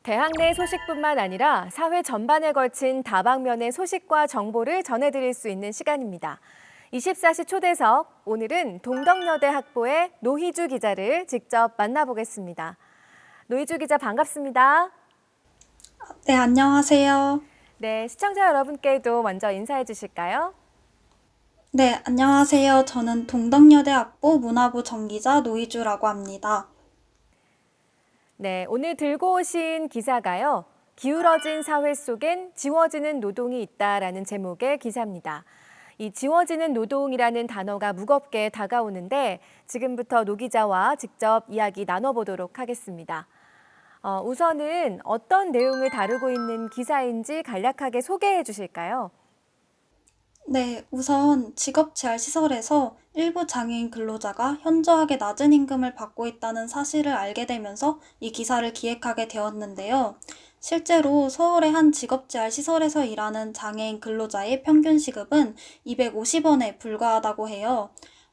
대학 내 소식뿐만 아니라 사회 전반에 걸친 다방면의 소식과 정보를 전해드릴 수 있는 시간입니다. 24시 초대석, 오늘은 동덕여대 학부의 노희주 기자를 직접 만나보겠습니다. 노희주 기자 반갑습니다. 네, 안녕하세요. 네, 시청자 여러분께도 먼저 인사해 주실까요? 네, 안녕하세요. 저는 동덕여대 학부 문화부 정기자 노희주라고 합니다. 네, 오늘 들고 오신 기사가요. 기울어진 사회 속엔 지워지는 노동이 있다라는 제목의 기사입니다. 이 지워지는 노동이라는 단어가 무겁게 다가오는데 지금부터 노 기자와 직접 이야기 나눠보도록 하겠습니다. 우선은 어떤 내용을 다루고 있는 기사인지 간략하게 소개해 주실까요? 네, 우선 직업재활시설에서 일부 장애인 근로자가 현저하게 낮은 임금을 받고 있다는 사실을 알게 되면서 이 기사를 기획하게 되었는데요. 실제로 서울의 한 직업재활시설에서 일하는 장애인 근로자의 평균 시급은 250원에 불과하다고 해요.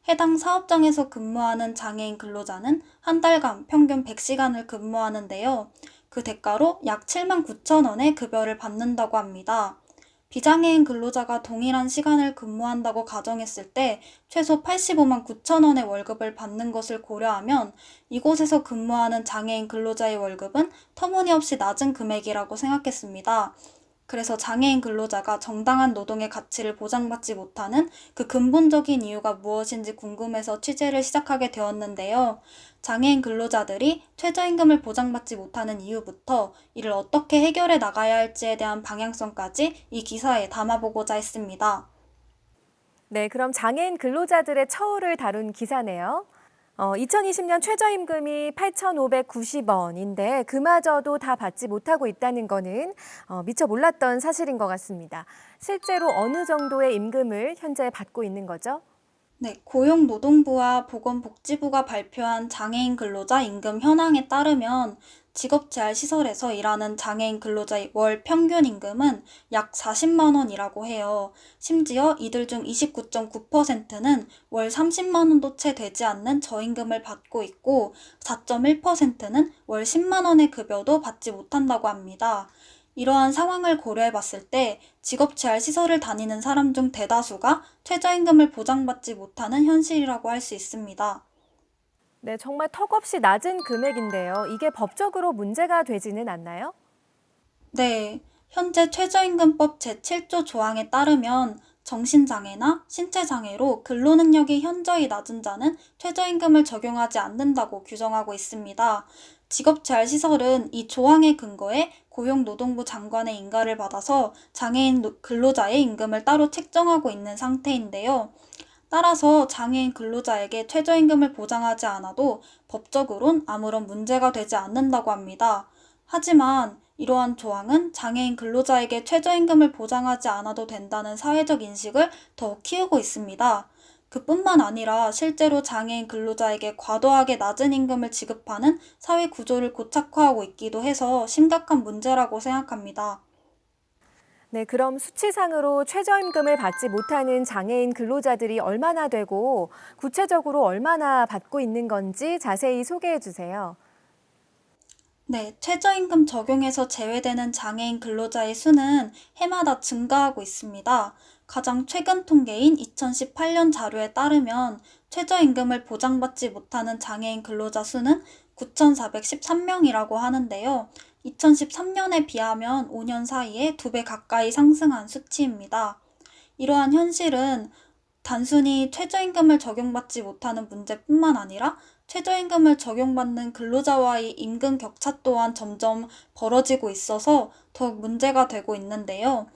해당 사업장에서 근무하는 장애인 근로자는 한 달간 평균 100시간을 근무하는데요. 그 대가로 약 7만 9천 원의 급여를 받는다고 합니다. 비장애인 근로자가 동일한 시간을 근무한다고 가정했을 때 최소 85만 9천 원의 월급을 받는 것을 고려하면 이곳에서 근무하는 장애인 근로자의 월급은 터무니없이 낮은 금액이라고 생각했습니다. 그래서 장애인 근로자가 정당한 노동의 가치를 보장받지 못하는 그 근본적인 이유가 무엇인지 궁금해서 취재를 시작하게 되었는데요. 장애인 근로자들이 최저임금을 보장받지 못하는 이유부터 이를 어떻게 해결해 나가야 할지에 대한 방향성까지 이 기사에 담아보고자 했습니다. 네, 그럼 장애인 근로자들의 처우를 다룬 기사네요. 2020년 최저임금이 8,590원인데 그마저도 다 받지 못하고 있다는 거는 미처 몰랐던 사실인 것 같습니다. 실제로 어느 정도의 임금을 현재 받고 있는 거죠? 네, 고용노동부와 보건복지부가 발표한 장애인 근로자 임금 현황에 따르면 직업재활시설에서 일하는 장애인 근로자의 월 평균 임금은 약 40만 원이라고 해요. 심지어 이들 중 29.9%는 월 30만 원도 채 되지 않는 저임금을 받고 있고 4.1%는 월 10만 원의 급여도 받지 못한다고 합니다. 이러한 상황을 고려해 봤을 때 직업재활시설을 다니는 사람 중 대다수가 최저임금을 보장받지 못하는 현실이라고 할 수 있습니다. 네, 정말 턱없이 낮은 금액인데요. 이게 법적으로 문제가 되지는 않나요? 네, 현재 최저임금법 제7조 조항에 따르면 정신장애나 신체장애로 근로능력이 현저히 낮은 자는 최저임금을 적용하지 않는다고 규정하고 있습니다. 직업재활시설은 이 조항에 근거해 고용노동부 장관의 인가를 받아서 장애인 근로자의 임금을 따로 책정하고 있는 상태인데요. 따라서 장애인 근로자에게 최저임금을 보장하지 않아도 법적으론 아무런 문제가 되지 않는다고 합니다. 하지만 이러한 조항은 장애인 근로자에게 최저임금을 보장하지 않아도 된다는 사회적 인식을 더 키우고 있습니다. 그뿐만 아니라 실제로 장애인 근로자에게 과도하게 낮은 임금을 지급하는 사회 구조를 고착화하고 있기도 해서 심각한 문제라고 생각합니다. 네, 그럼 수치상으로 최저임금을 받지 못하는 장애인 근로자들이 얼마나 되고 구체적으로 얼마나 받고 있는 건지 자세히 소개해 주세요. 네, 최저임금 적용에서 제외되는 장애인 근로자의 수는 해마다 증가하고 있습니다. 가장 최근 통계인 2018년 자료에 따르면 최저임금을 보장받지 못하는 장애인 근로자 수는 9,413명이라고 하는데요. 2013년에 비하면 5년 사이에 2배 가까이 상승한 수치입니다. 이러한 현실은 단순히 최저임금을 적용받지 못하는 문제뿐만 아니라 최저임금을 적용받는 근로자와의 임금 격차 또한 점점 벌어지고 있어서 더욱 문제가 되고 있는데요.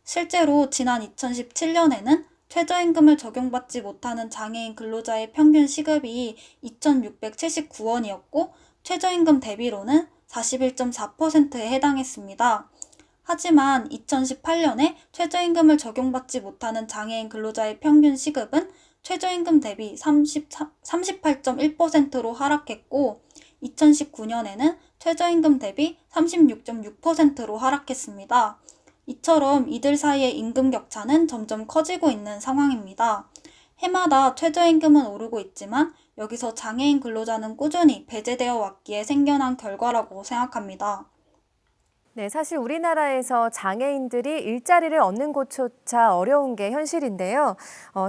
실제로 지난 2017년에는 최저임금을 적용받지 못하는 장애인 근로자의 평균 시급이 2,679원이었고 최저임금 대비로는 41.4%에 해당했습니다. 하지만 2018년에 최저임금을 적용받지 못하는 장애인 근로자의 평균 시급은 최저임금 대비 38.1%로 하락했고 2019년에는 최저임금 대비 36.6%로 하락했습니다. 이처럼 이들 사이의 임금 격차는 점점 커지고 있는 상황입니다. 해마다 최저임금은 오르고 있지만 여기서 장애인 근로자는 꾸준히 배제되어 왔기에 생겨난 결과라고 생각합니다. 네, 사실 우리나라에서 장애인들이 일자리를 얻는 곳조차 어려운 게 현실인데요.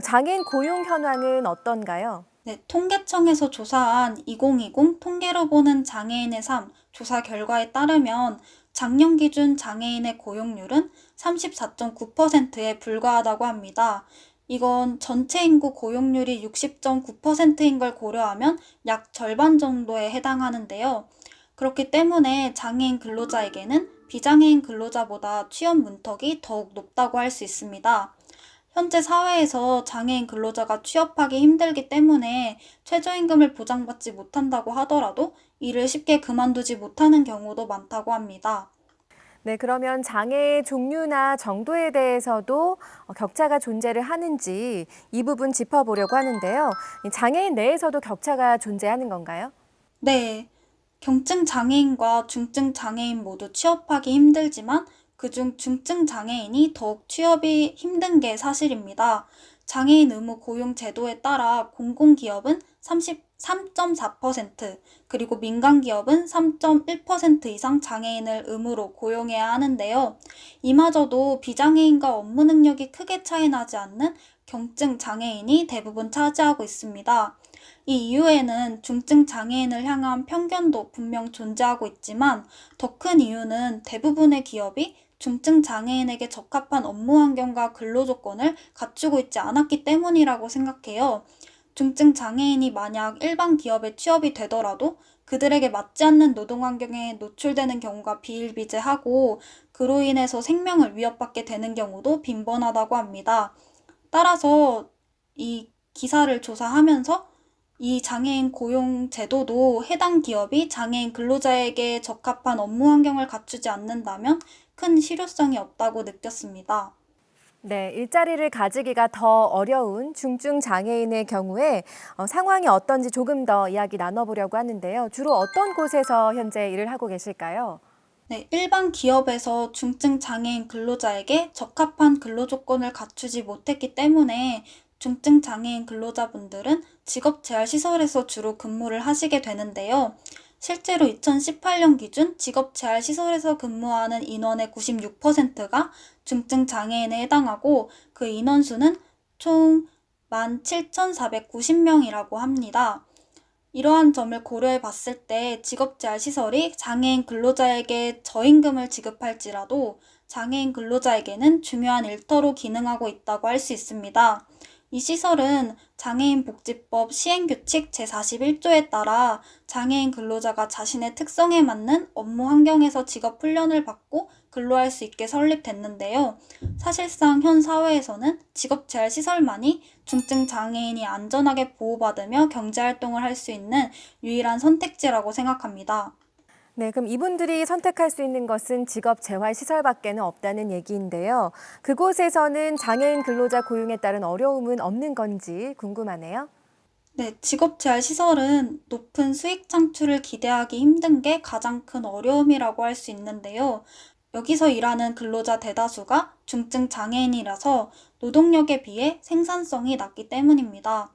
장애인 고용 현황은 어떤가요? 네, 통계청에서 조사한 2020 통계로 보는 장애인의 삶 조사 결과에 따르면 작년 기준 장애인의 고용률은 34.9%에 불과하다고 합니다. 이건 전체 인구 고용률이 60.9%인 걸 고려하면 약 절반 정도에 해당하는데요. 그렇기 때문에 장애인 근로자에게는 비장애인 근로자보다 취업 문턱이 더욱 높다고 할 수 있습니다. 현재 사회에서 장애인 근로자가 취업하기 힘들기 때문에 최저임금을 보장받지 못한다고 하더라도 일을 쉽게 그만두지 못하는 경우도 많다고 합니다. 네, 그러면 장애의 종류나 정도에 대해서도 격차가 존재를 하는지 이 부분 짚어보려고 하는데요. 이 장애인 내에서도 격차가 존재하는 건가요? 네, 경증 장애인과 중증 장애인 모두 취업하기 힘들지만 그중 중증 장애인이 더욱 취업이 힘든 게 사실입니다. 장애인 의무 고용 제도에 따라 공공기업은 33.4%, 그리고 민간기업은 3.1% 이상 장애인을 의무로 고용해야 하는데요. 이마저도 비장애인과 업무 능력이 크게 차이 나지 않는 경증 장애인이 대부분 차지하고 있습니다. 이 이유에는 중증 장애인을 향한 편견도 분명 존재하고 있지만 더 큰 이유는 대부분의 기업이 중증 장애인에게 적합한 업무 환경과 근로 조건을 갖추고 있지 않았기 때문이라고 생각해요. 중증 장애인이 만약 일반 기업에 취업이 되더라도 그들에게 맞지 않는 노동 환경에 노출되는 경우가 비일비재하고 그로 인해서 생명을 위협받게 되는 경우도 빈번하다고 합니다. 따라서 이 기사를 조사하면서 이 장애인 고용 제도도 해당 기업이 장애인 근로자에게 적합한 업무 환경을 갖추지 않는다면 큰 실효성이 없다고 느꼈습니다. 네, 일자리를 가지기가 더 어려운 중증 장애인의 경우에 상황이 어떤지 조금 더 이야기 나눠보려고 하는데요. 주로 어떤 곳에서 현재 일을 하고 계실까요? 네, 일반 기업에서 중증 장애인 근로자에게 적합한 근로 조건을 갖추지 못했기 때문에 중증 장애인 근로자분들은 직업재활시설에서 주로 근무를 하시게 되는데요. 실제로 2018년 기준 직업재활시설에서 근무하는 인원의 96%가 중증 장애인에 해당하고 그 인원수는 총 17,490명이라고 합니다. 이러한 점을 고려해 봤을 때 직업재활시설이 장애인 근로자에게 저임금을 지급할지라도 장애인 근로자에게는 중요한 일터로 기능하고 있다고 할 수 있습니다. 이 시설은 장애인복지법 시행규칙 제41조에 따라 장애인 근로자가 자신의 특성에 맞는 업무 환경에서 직업 훈련을 받고 근로할 수 있게 설립됐는데요. 사실상 현 사회에서는 직업재활시설만이 중증 장애인이 안전하게 보호받으며 경제활동을 할 수 있는 유일한 선택지라고 생각합니다. 네, 그럼 이분들이 선택할 수 있는 것은 직업 재활 시설밖에는 없다는 얘기인데요. 그곳에서는 장애인 근로자 고용에 따른 어려움은 없는 건지 궁금하네요. 네, 직업재활시설은 높은 수익 창출을 기대하기 힘든 게 가장 큰 어려움이라고 할 수 있는데요. 여기서 일하는 근로자 대다수가 중증 장애인이라서 노동력에 비해 생산성이 낮기 때문입니다.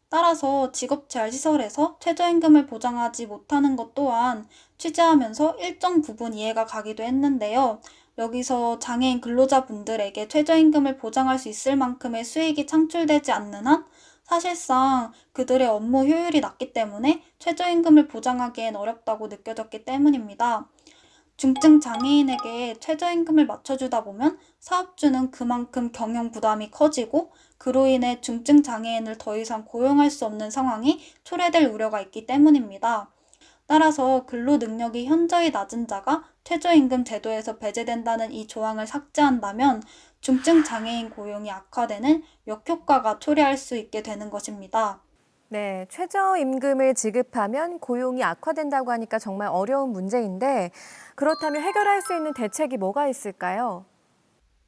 따라서 직업재활시설에서 최저임금을 보장하지 못하는 것 또한 취재하면서 일정 부분 이해가 가기도 했는데요. 여기서 장애인 근로자분들에게 최저임금을 보장할 수 있을 만큼의 수익이 창출되지 않는 한 사실상 그들의 업무 효율이 낮기 때문에 최저임금을 보장하기엔 어렵다고 느껴졌기 때문입니다. 중증 장애인에게 최저임금을 맞춰주다 보면 사업주는 그만큼 경영 부담이 커지고 그로 인해 중증 장애인을 더 이상 고용할 수 없는 상황이 초래될 우려가 있기 때문입니다. 따라서 근로 능력이 현저히 낮은 자가 최저임금 제도에서 배제된다는 이 조항을 삭제한다면 중증 장애인 고용이 악화되는 역효과가 초래할 수 있게 되는 것입니다. 네, 최저임금을 지급하면 고용이 악화된다고 하니까 정말 어려운 문제인데 그렇다면 해결할 수 있는 대책이 뭐가 있을까요?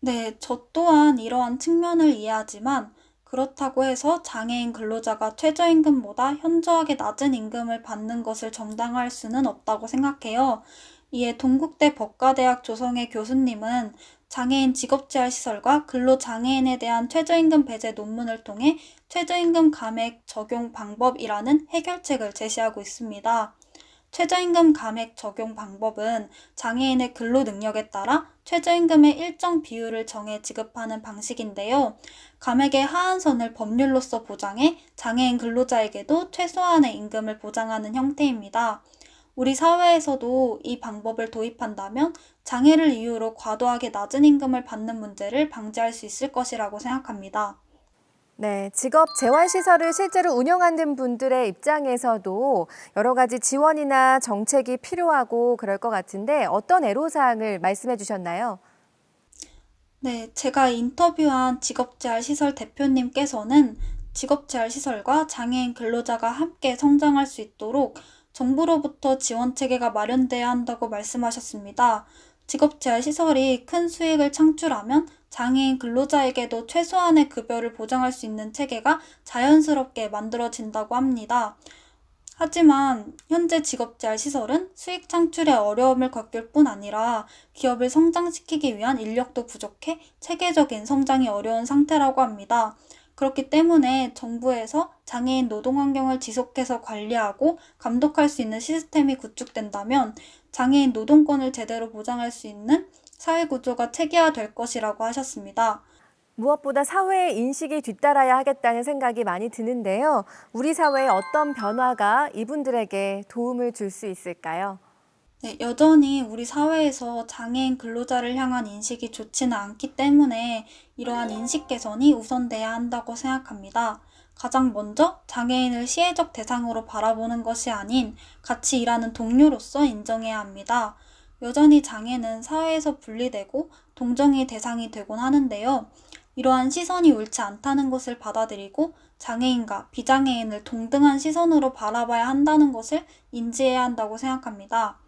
네, 저 또한 이러한 측면을 이해하지만 그렇다고 해서 장애인 근로자가 최저임금보다 현저하게 낮은 임금을 받는 것을 정당화할 수는 없다고 생각해요. 이에 동국대 법과대학 조성의 교수님은 장애인 직업재활시설과 근로장애인에 대한 최저임금 배제 논문을 통해 최저임금 감액 적용 방법이라는 해결책을 제시하고 있습니다. 최저임금 감액 적용 방법은 장애인의 근로 능력에 따라 최저임금의 일정 비율을 정해 지급하는 방식인데요. 감액의 하한선을 법률로서 보장해 장애인 근로자에게도 최소한의 임금을 보장하는 형태입니다. 우리 사회에서도 이 방법을 도입한다면 장애를 이유로 과도하게 낮은 임금을 받는 문제를 방지할 수 있을 것이라고 생각합니다. 네, 직업 재활시설을 실제로 운영하는 분들의 입장에서도 여러 가지 지원이나 정책이 필요하고 그럴 것 같은데 어떤 애로사항을 말씀해 주셨나요? 네, 제가 인터뷰한 직업재활시설 대표님께서는 직업재활시설과 장애인 근로자가 함께 성장할 수 있도록 정부로부터 지원 체계가 마련돼야 한다고 말씀하셨습니다. 직업재활시설이 큰 수익을 창출하면 장애인 근로자에게도 최소한의 급여를 보장할 수 있는 체계가 자연스럽게 만들어진다고 합니다. 하지만 현재 직업재활시설은 수익 창출에 어려움을 겪을 뿐 아니라 기업을 성장시키기 위한 인력도 부족해 체계적인 성장이 어려운 상태라고 합니다. 그렇기 때문에 정부에서 장애인 노동 환경을 지속해서 관리하고 감독할 수 있는 시스템이 구축된다면 장애인 노동권을 제대로 보장할 수 있는 사회 구조가 체계화될 것이라고 하셨습니다. 무엇보다 사회의 인식이 뒤따라야 하겠다는 생각이 많이 드는데요. 우리 사회에 어떤 변화가 이분들에게 도움을 줄 수 있을까요? 네, 여전히 우리 사회에서 장애인 근로자를 향한 인식이 좋지는 않기 때문에 이러한 인식 개선이 우선돼야 한다고 생각합니다. 가장 먼저 장애인을 시혜적 대상으로 바라보는 것이 아닌 같이 일하는 동료로서 인정해야 합니다. 여전히 장애는 사회에서 분리되고 동정의 대상이 되곤 하는데요. 이러한 시선이 옳지 않다는 것을 받아들이고 장애인과 비장애인을 동등한 시선으로 바라봐야 한다는 것을 인지해야 한다고 생각합니다.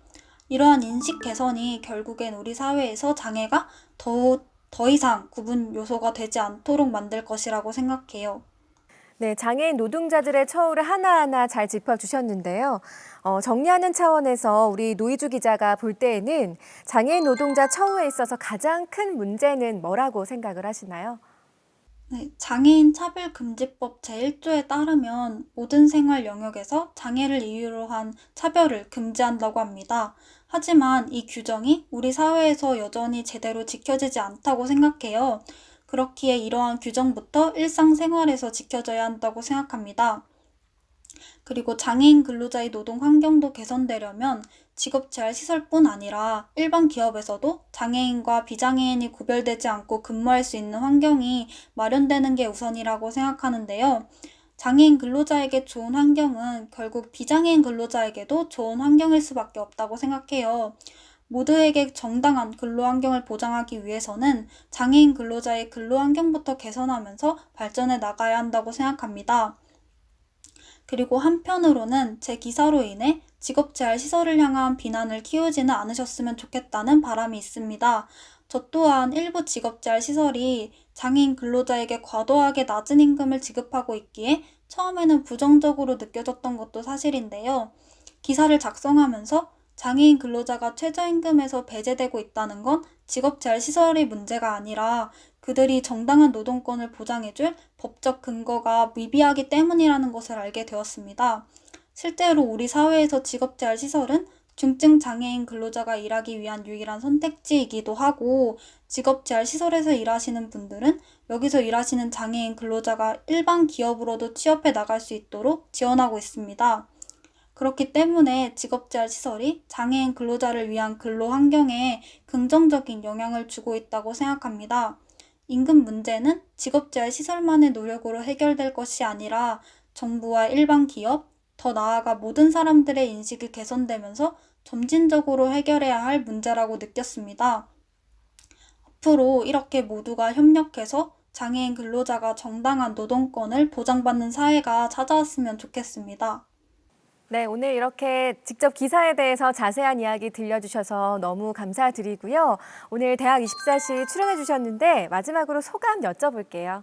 이러한 인식 개선이 결국엔 우리 사회에서 장애가 더 이상 구분 요소가 되지 않도록 만들 것이라고 생각해요. 네, 장애인 노동자들의 처우를 하나하나 잘 짚어주셨는데요. 정리하는 차원에서 우리 노희주 기자가 볼 때에는 장애인 노동자 처우에 있어서 가장 큰 문제는 뭐라고 생각을 하시나요? 네, 장애인 차별금지법 제1조에 따르면 모든 생활 영역에서 장애를 이유로 한 차별을 금지한다고 합니다. 하지만 이 규정이 우리 사회에서 여전히 제대로 지켜지지 않다고 생각해요. 그렇기에 이러한 규정부터 일상생활에서 지켜져야 한다고 생각합니다. 그리고 장애인 근로자의 노동 환경도 개선되려면 직업재활시설뿐 아니라 일반 기업에서도 장애인과 비장애인이 구별되지 않고 근무할 수 있는 환경이 마련되는 게 우선이라고 생각하는데요. 장애인 근로자에게 좋은 환경은 결국 비장애인 근로자에게도 좋은 환경일 수밖에 없다고 생각해요. 모두에게 정당한 근로 환경을 보장하기 위해서는 장애인 근로자의 근로 환경부터 개선하면서 발전해 나가야 한다고 생각합니다. 그리고 한편으로는 제 기사로 인해 직업재활시설을 향한 비난을 키우지는 않으셨으면 좋겠다는 바람이 있습니다. 저 또한 일부 직업재활시설이 장애인 근로자에게 과도하게 낮은 임금을 지급하고 있기에 처음에는 부정적으로 느껴졌던 것도 사실인데요. 기사를 작성하면서 장애인 근로자가 최저임금에서 배제되고 있다는 건 직업재활시설의 문제가 아니라 그들이 정당한 노동권을 보장해줄 법적 근거가 미비하기 때문이라는 것을 알게 되었습니다. 실제로 우리 사회에서 직업재활시설은 중증 장애인 근로자가 일하기 위한 유일한 선택지이기도 하고 직업재활시설에서 일하시는 분들은 여기서 일하시는 장애인 근로자가 일반 기업으로도 취업해 나갈 수 있도록 지원하고 있습니다. 그렇기 때문에 직업재활시설이 장애인 근로자를 위한 근로 환경에 긍정적인 영향을 주고 있다고 생각합니다. 임금 문제는 직업재활시설만의 노력으로 해결될 것이 아니라 정부와 일반 기업, 더 나아가 모든 사람들의 인식이 개선되면서 점진적으로 해결해야 할 문제라고 느꼈습니다. 앞으로 이렇게 모두가 협력해서 장애인 근로자가 정당한 노동권을 보장받는 사회가 찾아왔으면 좋겠습니다. 네, 오늘 이렇게 직접 기사에 대해서 자세한 이야기 들려주셔서 너무 감사드리고요. 오늘 대학 24시 출연해 주셨는데 마지막으로 소감 여쭤볼게요.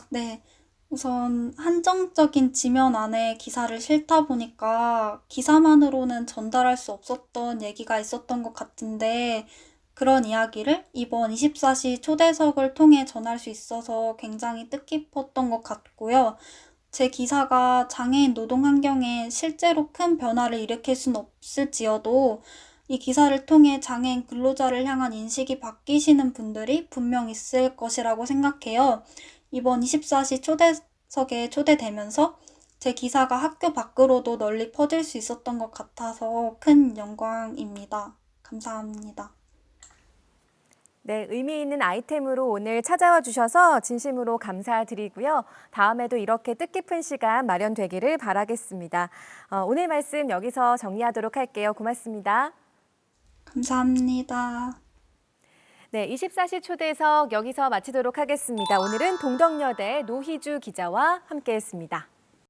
네. 우선 한정적인 지면 안에 기사를 실다 보니까 기사만으로는 전달할 수 없었던 얘기가 있었던 것 같은데 그런 이야기를 이번 24시 초대석을 통해 전할 수 있어서 굉장히 뜻깊었던 것 같고요. 제 기사가 장애인 노동 환경에 실제로 큰 변화를 일으킬 수는 없을지어도 이 기사를 통해 장애인 근로자를 향한 인식이 바뀌시는 분들이 분명 있을 것이라고 생각해요. 이번 24시 초대석에 초대되면서 제 기사가 학교 밖으로도 널리 퍼질 수 있었던 것 같아서 큰 영광입니다. 감사합니다. 네, 의미 있는 아이템으로 오늘 찾아와 주셔서 진심으로 감사드리고요. 다음에도 이렇게 뜻깊은 시간 마련되기를 바라겠습니다. 오늘 말씀 여기서 정리하도록 할게요. 고맙습니다. 감사합니다. 네, 24시 초대석 여기서 마치도록 하겠습니다. 오늘은 동덕여대 노희주 기자와 함께했습니다.